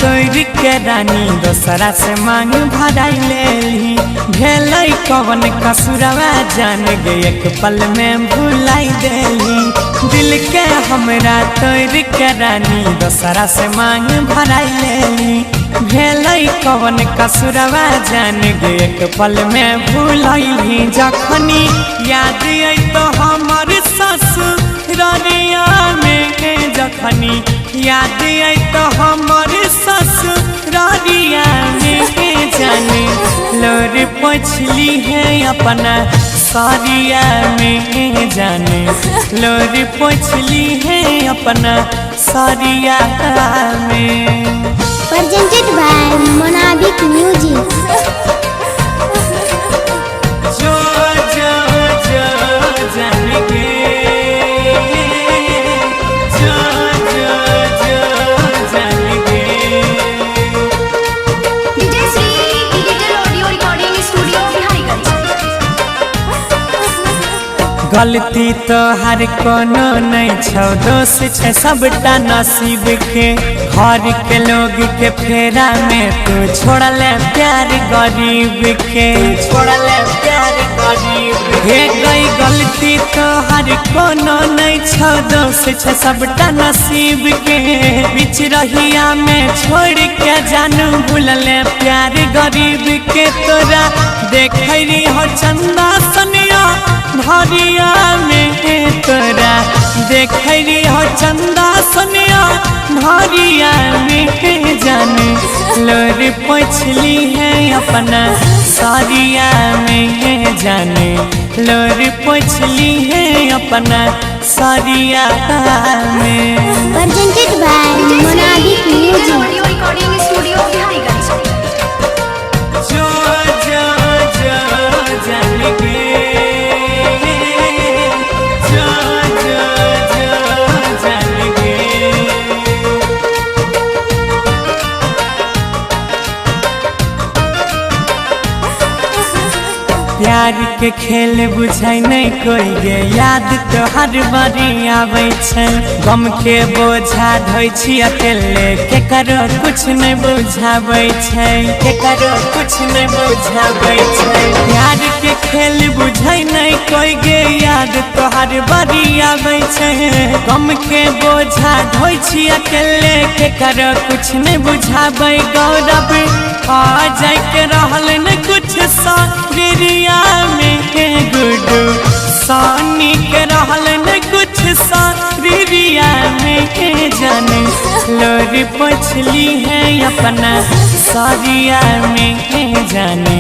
तोड़ के रानी दोसरा से मांग भराई लेली। भेलै कवन कसुरवा जान गे एक पल में भुलाई देली। दिल के हमरा तोड़ के रानी दोसरा से मांग भराई लेली। भेलै कवन कसुरवा जान गे एक पल में भुलैली। जखनी याद आई तो हमर ससुरारिया में, जखनी याद आई तो हमर ससुरारिया में जाने लोर पोछली है अपना सारिया में, जाने लोर पोछली है अपना सारिया में। Presented by Monabic Music. जो जो जो जान गे, जो जो जो जान गे। DJ Sri Digital Audio Recording Studio Bihariganj। गलती तो हर कोनो नहीं छौ, दोष छै सबटा नसीब के। घर के लोग के फेरा में तू छोड़ले प्यार गरीब के, छोड़ले प्यार गरीब के। गई गलती तो हर कोनो नहीं छौ, दोष छै सबटा नसीब के। बीच रहिया में छोड़ के जानू भूलले प्यार गरीब के। तोरा देखरी हो चंदा सनिया भरिया में, तोरा देखरी हो चंदा सनिया भरिया में जाने लोर पोछली है अपना सारिया में, जाने लोर पोछली है अपना सारिया में। Presented by Monabic Digital Music. Audio Recording Studio Bihariganj। जो जो जो जान गे, जो जो जो जान गे। प्यार के खेल बुझै नहीं कोई गे, याद तो हर बारी आबै छै। गम के बोझा ढोइ छी अकेले, केकरो कुछ नहीं बुझाबै छै, केकरो कुछ नहीं बुझाबै छै। प्यार के खेल बुझै नहीं कोई गे, याद तो हर बारी आबै छै। गम के बोझा ढोइ छी अकेले, केकरो कुछ नहीं बुझाबै। गौरव आ जाय के रहल न कुछ सारिया में, गुडू सानी के रहल न कुछ सारिया में जाने लोर पोछली है अपना सारिया में, जाने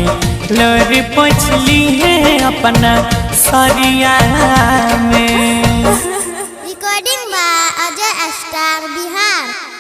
लोर पोछली है अपना सारिया में। Recording by Ajay Astar, Bihar.